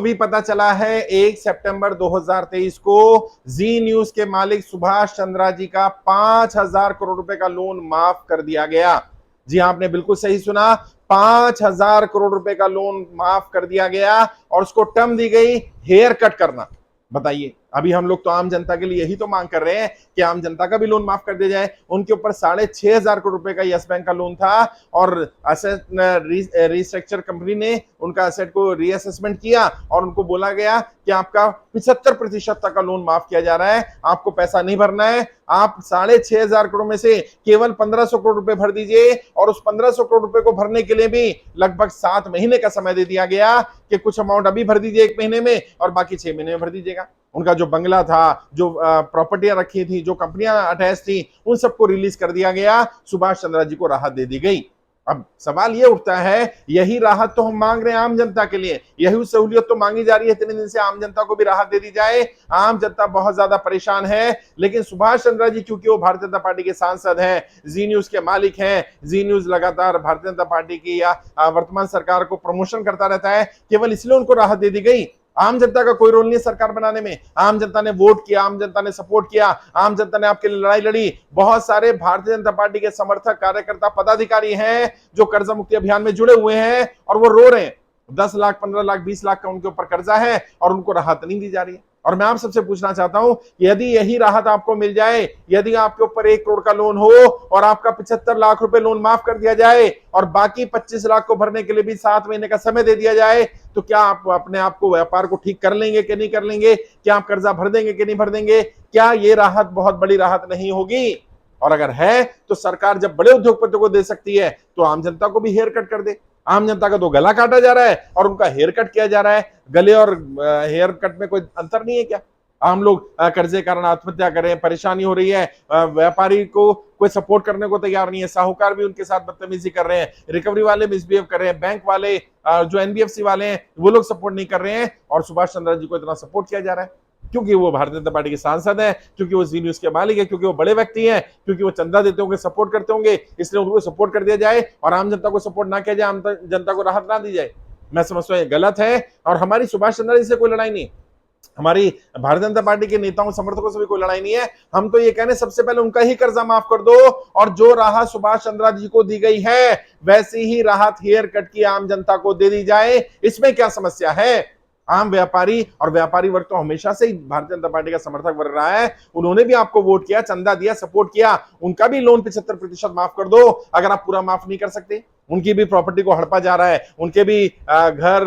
भी पता चला है 1 सितंबर 2023 को जी न्यूज के मालिक सुभाष चंद्रा जी का 5,000 करोड़ रुपए का लोन माफ कर दिया गया। जी हाँ, आपने बिल्कुल सही सुना, 5,000 करोड़ रुपए का लोन माफ कर दिया गया और उसको टर्म दी गई हेयर कट करना। बताइए, अभी हम लोग तो आम जनता के लिए यही तो मांग कर रहे हैं कि आम जनता का भी लोन माफ कर दिया जाए। उनके ऊपर 6,500 करोड़ रुपए का यस बैंक का लोन था और असेट रिस्ट्रक्चर कंपनी ने उनका असेट को रीअसेसमेंट किया और उनको बोला गया कि आपका 75% तक का लोन माफ किया जा रहा है, आपको पैसा नहीं भरना है, आप 6,500 करोड़ में से केवल 1,500 करोड़ रुपए भर दीजिए। और उस 1,500 करोड़ रुपए को भरने के लिए भी लगभग 7 महीने का समय दे दिया गया कि कुछ अमाउंट अभी भर दीजिए 1 महीने में और बाकी 6 महीने में भर दीजिएगा। उनका जो बंगला था, जो प्रॉपर्टियां रखी थी, जो कंपनियां अटैच थी, उन सबको रिलीज कर दिया गया। सुभाष चंद्रा जी को राहत दे दी गई। अब सवाल यह उठता है, यही राहत तो हम मांग रहे हैं आम जनता के लिए, यही सहूलियत तो मांगी जा रही है इतने दिन से, आम जनता को भी राहत दे दी जाए। आम जनता बहुत ज्यादा परेशान है, लेकिन सुभाष चंद्रा जी क्योंकि वो भारतीय जनता पार्टी के सांसद हैं, जी न्यूज के मालिक हैं, जी न्यूज लगातार भारतीय जनता पार्टी की या वर्तमान सरकार को प्रमोशन करता रहता है, केवल इसलिए उनको राहत दे दी गई। आम जनता का कोई रोल नहीं है सरकार बनाने में। आम जनता ने वोट किया, आम जनता ने सपोर्ट किया, आम जनता ने आपके लिए लड़ाई लड़ी। बहुत सारे भारतीय जनता पार्टी के समर्थक, कार्यकर्ता, पदाधिकारी हैं जो कर्जा मुक्ति अभियान में जुड़े हुए हैं और वो रो रहे हैं। 10 लाख, 15 लाख, 20 लाख का उनके ऊपर कर्जा है और उनको राहत नहीं दी जा रही है। और मैं आप सबसे पूछना चाहता हूं, यदि यही राहत आपको मिल जाए, यदि आपके ऊपर 1 करोड़ का लोन हो और आपका 75 लाख रुपए लोन माफ कर दिया जाए और बाकी 25 लाख को भरने के लिए भी 7 महीने का समय दे दिया जाए, तो क्या आप अपने आप को, व्यापार को ठीक कर लेंगे कि नहीं कर लेंगे? क्या आप कर्जा भर देंगे कि नहीं भर देंगे? क्या ये राहत बहुत बड़ी राहत नहीं होगी? और अगर है तो सरकार जब बड़े उद्योगपतियों को दे सकती है तो आम जनता को भी हेयर कट कर दे। आम जनता का तो गला काटा जा रहा है और उनका हेयर कट किया जा रहा है। गले और हेयर कट में कोई अंतर नहीं है क्या? आम लोग कर्जे कारण आत्महत्या कर रहे हैं, परेशानी हो रही है, व्यापारी को कोई सपोर्ट करने को तैयार नहीं है, साहूकार भी उनके साथ बदतमीजी कर रहे हैं, रिकवरी वाले मिसबिहेव कर रहे हैं, बैंक वाले, जो एनबीएफसी वाले हैं, वो लोग सपोर्ट नहीं कर रहे हैं और सुभाष चंद्रा जी को इतना सपोर्ट किया जा रहा है क्योंकि वो भारतीय जनता पार्टी के सांसद हैं, क्योंकि वो जी न्यूज के मालिक है, क्योंकि वो बड़े व्यक्ति हैं, क्योंकि वो चंदा देते होंगे, सपोर्ट करते होंगे, इसलिए उनको सपोर्ट कर दिया जाए और आम जनता को सपोर्ट ना किया जाए, आम जनता को राहत ना दी जाए। मैं समझता हूं ये गलत है और हमारी सुभाष चंद्रा जी से कोई लड़ाई नहीं, हमारी भारतीय जनता पार्टी के नेताओं, समर्थकों से भी कोई लड़ाई नहीं है। हम तो ये कहने सबसे पहले उनका ही कर्जा माफ कर दो और जो राहत सुभाष चंद्रा जी को दी गई है वैसी ही राहत हेयर कट की आम जनता को दे दी जाए। इसमें क्या समस्या है? आम व्यापारी और व्यापारी वर्ग तो हमेशा से ही भारतीय जनता पार्टी का समर्थक बन रहा है, उन्होंने भी आपको वोट किया, चंदा दिया, सपोर्ट किया, उनका भी लोन 75% माफ कर दो। अगर आप पूरा माफ नहीं कर सकते, उनकी भी प्रॉपर्टी को हड़पा जा रहा है, उनके भी घर,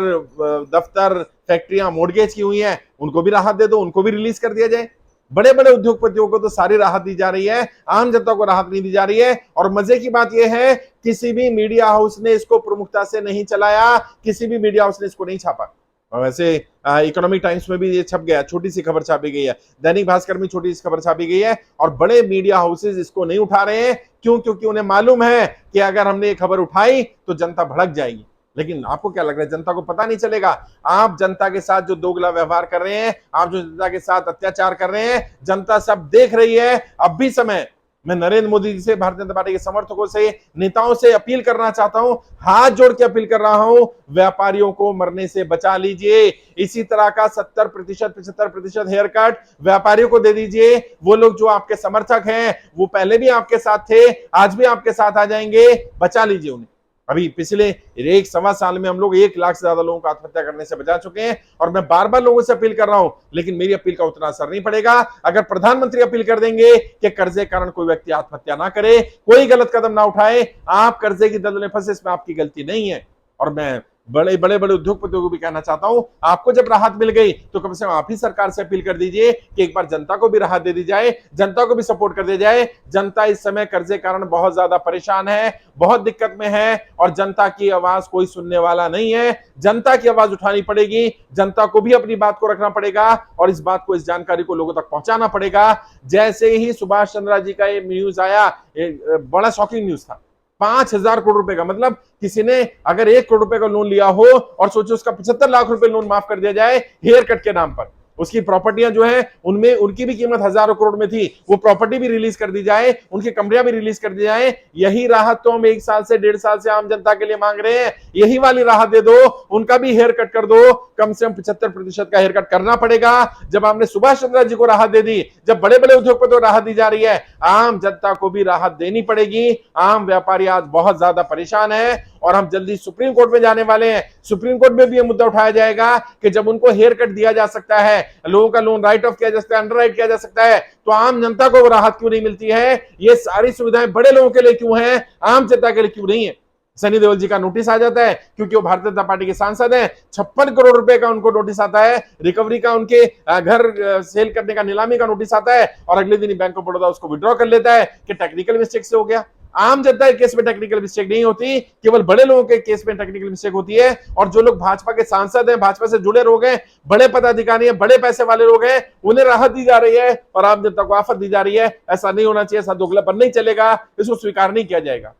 दफ्तर, फैक्ट्रियां मोर्गेज की हुई हैं, उनको भी राहत दे दो, उनको भी रिलीज कर दिया जाए। बड़े बड़े उद्योगपतियों को तो सारी राहत दी जा रही है, आम जनता को राहत नहीं दी जा रही है। और मजे की बात यह है, किसी भी मीडिया हाउस ने इसको प्रमुखता से नहीं चलाया, किसी भी मीडिया हाउस ने इसको नहीं छापा। वैसे इकोनॉमिक टाइम्स में भी ये छप गया, छोटी सी खबर छापी गई है, दैनिक भास्कर में छोटी सी खबर छापी गई है और बड़े मीडिया हाउसेज इसको नहीं उठा रहे हैं। क्यों? क्योंकि उन्हें मालूम है कि अगर हमने ये खबर उठाई तो जनता भड़क जाएगी। लेकिन आपको क्या लग रहा है, जनता को पता नहीं चलेगा? आप जनता के साथ जो दोगला व्यवहार कर रहे हैं, आप जो जनता के साथ अत्याचार कर रहे हैं, जनता सब देख रही है। अब भी समय, मैं नरेंद्र मोदी जी से, भारतीय जनता पार्टी के समर्थकों से, नेताओं से अपील करना चाहता हूं, हाथ जोड़ के अपील कर रहा हूं, व्यापारियों को मरने से बचा लीजिए। इसी तरह का 70%, 75% हेयर कट व्यापारियों को दे दीजिए। वो लोग जो आपके समर्थक हैं, वो पहले भी आपके साथ थे, आज भी आपके साथ आ जाएंगे, बचा लीजिए उन्हें। अभी पिछले 1-1.25 साल में हम लोग 1 लाख से ज्यादा लोगों को आत्महत्या करने से बचा चुके हैं और मैं बार बार लोगों से अपील कर रहा हूं, लेकिन मेरी अपील का उतना असर नहीं पड़ेगा। अगर प्रधानमंत्री अपील कर देंगे कि कर्जे कारण कोई व्यक्ति आत्महत्या ना करे, कोई गलत कदम ना उठाए, आप कर्जे की दलदल में फंसे, इसमें आपकी गलती नहीं है। और मैं बड़े उद्योगपतियों को भी कहना चाहता हूं, आपको जब राहत मिल गई तो कम से कम आप ही सरकार से अपील कर दीजिए कि एक बार जनता को भी राहत दे दी जाए, जनता को भी सपोर्ट कर दिया जाए। जनता इस समय कर्जे कारण बहुत ज्यादा परेशान है, बहुत दिक्कत में है और जनता की आवाज कोई सुनने वाला नहीं है। जनता की आवाज उठानी पड़ेगी, जनता को भी अपनी बात को रखना पड़ेगा और इस बात को, इस जानकारी को लोगों तक पहुंचाना पड़ेगा। जैसे ही सुभाष चंद्रा जी का ये न्यूज आया, बड़ा शॉकिंग न्यूज था। 5,000 करोड़ रुपए का मतलब, किसी ने अगर 1 करोड़ रुपए का लोन लिया हो और सोचो उसका 75 लाख रुपए लोन माफ कर दिया जाए हेयर कट के नाम पर, उसकी प्रॉपर्टियां जो है उनमें उनकी भी कीमत हजारों करोड़ में थी, वो प्रॉपर्टी भी रिलीज कर दी जाए, उनकी कंपनियां भी रिलीज कर दी जाए। यही राहत तो हम 1 साल से 1.5 साल से आम जनता के लिए मांग रहे हैं। यही वाली राहत दे दो, उनका भी हेयर कट कर दो, कम से कम 75% का हेयर कट करना पड़ेगा। जब आपने सुभाष चंद्र जी को राहत दे दी, जब बड़े बड़े उद्योगपतियों को राहत दी जा रही है, आम जनता को भी राहत देनी पड़ेगी। आम व्यापारी आज बहुत ज्यादा परेशान है और हम जल्दी सुप्रीम कोर्ट में जाने वाले हैं। सुप्रीम कोर्ट में भी यह मुद्दा उठाया जाएगा कि जब उनको हेयर कट दिया जा सकता है, लोगों का लोन राइट ऑफ किया जा सकता है, अंडर राइट किया जा सकता है, तो आम जनता को राहत क्यों नहीं मिलती है? ये सारी सुविधाएं बड़े लोगों के लिए क्यों है, आम जनता के लिए क्यों नहीं है? सनी देओल जी का नोटिस आ जाता है क्योंकि वो भारतीय जनता पार्टी के सांसद हैं, 56 करोड़ रुपए का उनको नोटिस आता है, रिकवरी का, उनके घर सेल करने का, नीलामी का नोटिस आता है, और अगले दिन ही बैंक ऑफ बड़ौदा उसको विड्रॉ कर लेता है कि टेक्निकल मिस्टेक से हो गया। आम जनता के केस में टेक्निकल मिस्टेक नहीं होती, केवल बड़े लोगों के केस में टेक्निकल मिस्टेक होती है। और जो लोग भाजपा के सांसद हैं, भाजपा से जुड़े लोग हैं, बड़े पदाधिकारी हैं, बड़े पैसे वाले लोग हैं, उन्हें राहत दी जा रही है और आम जनता को आफत दी जा रही है। ऐसा नहीं होना चाहिए, ऐसा दोगलापन नहीं चलेगा, इसको स्वीकार नहीं किया जाएगा।